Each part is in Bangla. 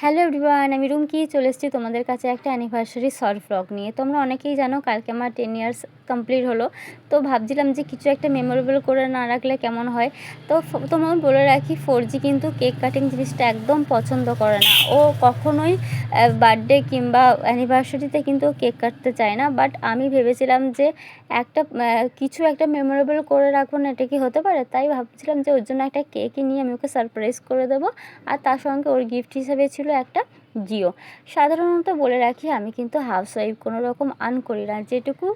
হ্যালো এভরিওয়ান, আমি রুমকি চলে এসেছি তোমাদের কাছে একটা অ্যানিভার্সারি শর্ট ব্লগ নিয়ে। তোমরা অনেকেই জানো কালকে আমার 10 ইয়ার্স কমপ্লিট হলো। তো ভাবছিলাম যে কিছু একটা মেমোরেবল করে না রাখলে কেমন হয়। তো তোমার বলে রাখি, 4G কিন্তু কেক কাটিং জিনিসটা একদম পছন্দ করে না। ও কখনোই বার্থডে কিংবা অ্যানিভার্সারিতে কিন্তু কেক কাটতে চায় না। বাট আমি ভেবেছিলাম যে কিছু একটা মেমোরেবল করে রাখবো না, এটা কি হতে পারে? তাই ভাবছিলাম যে ওর জন্য একটা কেকই নিয়ে আমি ওকে সারপ্রাইজ করে দেবো। আর তার সঙ্গে ওর গিফট হিসেবে ছিল একটা জিও। সাধারণত বলে রাখি, আমি কিন্তু হাউসওয়াইফ, কোনো রকম আর্ন করি না। যেটুকু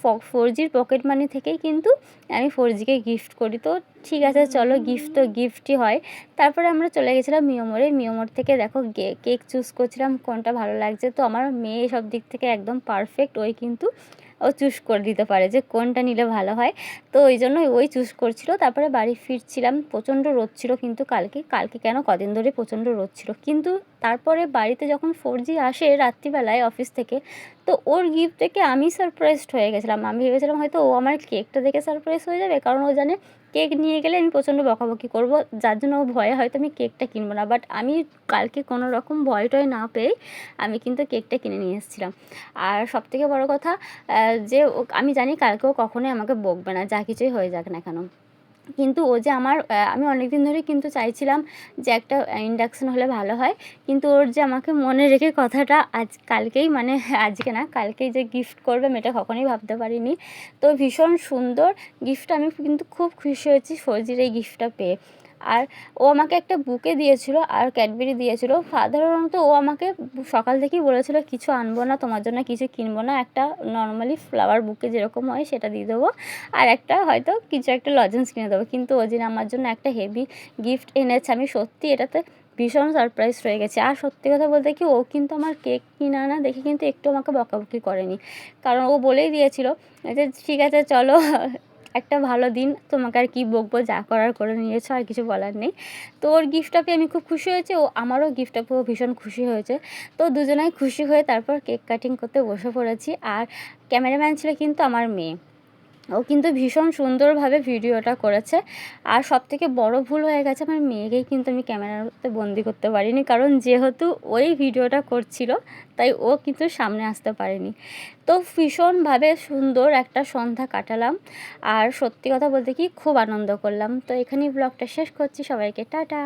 4Gর পকেট মানি থেকেই কিন্তু আমি 4Gকে গিফট করি। তো ঠিক আছে, চলো, গিফট তো গিফটই হয়। তারপরে আমরা চলে গেছিলাম মিয়োমোড়ে। মিয়োমোড় থেকে দেখো কেক চুজ করছিলাম কোনটা ভালো লাগছে। তো আমার মেয়ে সব দিক থেকে একদম পারফেক্ট, ওই কিন্তু ও চুজ করে দিতে পারে যে কোনটা নিলে ভালো হয়। তো ওই জন্য ওই চুজ করছিল। তারপরে বাড়ি ফিরছিলাম, প্রচণ্ড রোদ ছিল কিন্তু কালকে কেন কদিন ধরে প্রচণ্ড রোদ ছিল। কিন্তু তারপরে বাড়িতে যখন 4G আসে রাত্রিবেলায় অফিস থেকে, তো ওর গিফট দেখে আমি সারপ্রাইজড হয়ে গেছিলাম। আমি ভেবেছিলাম হয়তো ও আমার কেকটা দেখে সারপ্রাইজ হয়ে যাবে, কারণ ও জানে কেক নিয়ে গেলে আমি প্রচণ্ড বকাবকি করব, যার জন্য ও ভয়ে হয়তো আমি কেকটা কিনবো না। বাট আমি কালকে কোনো রকম ভয় টয় না পেয়ে আমি কিন্তু কেকটা কিনে নিয়ে এসেছিলাম। আর সবথেকে বড় কথা, যে আমি জানি কালকেও কখনোই আমাকে বকবে না, যা কিছুই হয়ে যাক না কেন। কিন্তু ও যে আমি অনেক দিন ধরেই কিন্তু চাইছিলাম যে একটা ইন্ডাকশান হলে ভালো হয়। কিন্তু ওর যে আমাকে মনে রেখে কথাটা কালকেই, মানে আজকে না কালকেই যে গিফট করবে, আমি এটা কখনোই ভাবতে পারিনি। তো ভীষণ সুন্দর গিফটটা, আমি কিন্তু খুব খুশি হয়েছি 4Gর এই গিফটটা পেয়ে। আর ও আমাকে একটা বুকে দিয়েছিল আর ক্যাডবেরি দিয়েছিল। সাধারণত ও আমাকে সকাল থেকেই বলেছিল কিছু আনবো না, তোমার জন্য কিছু কিনবো না, একটা নর্মালি ফ্লাওয়ার বুকে যেরকম হয় সেটা দিয়ে দেবো, আর একটা হয়তো কিছু একটা লজেন্স কিনে দেবো। কিন্তু ও দিন আমার জন্য একটা হেভি গিফট এনেছে। আমি সত্যি এটাতে ভীষণ সারপ্রাইজ হয়ে গেছি। আর সত্যি কথা বলতে কি, ও কিন্তু আমার কেক কিনে আনা দেখে কিন্তু একটু আমাকে বকাবকি করেনি, কারণ ও বলেই দিয়েছিল যে ঠিক আছে চলো, একটা ভালো দিন, তোমাকে আর কি বকবো, যা করার করে নিয়েছো, আর কিছু বলার নেই। তো ওর গিফটটা পেয়ে আমি খুব খুশি হয়েছি, ও আমারও গিফটটা পেয়েও ভীষণ খুশি হয়েছে। তো দুজনাই খুশি হয়ে তারপর কেক কাটিং করতে বসে পড়েছি। আর ক্যামেরাম্যান ছিল কিন্তু আমার মেয়ে, ও কিন্তু ভীষণ সুন্দরভাবে ভিডিওটা করেছে। আর সবথেকে বড় ভুল হয়ে গেছে, আমার মেয়েকেই কিন্তু আমি ক্যামেরাতে বন্দি করতে পারিনি, কারণ যেহেতু ওই ভিডিওটা করছিল তাই ও কিন্তু সামনে আসতে পারেনি। তো ভীষণভাবে সুন্দর একটা সন্ধ্যা কাটালাম। আর সত্যি কথা বলতে কি, খুব আনন্দ করলাম। তো এখানেই ব্লগটা শেষ করছি। সবাইকে টাটা।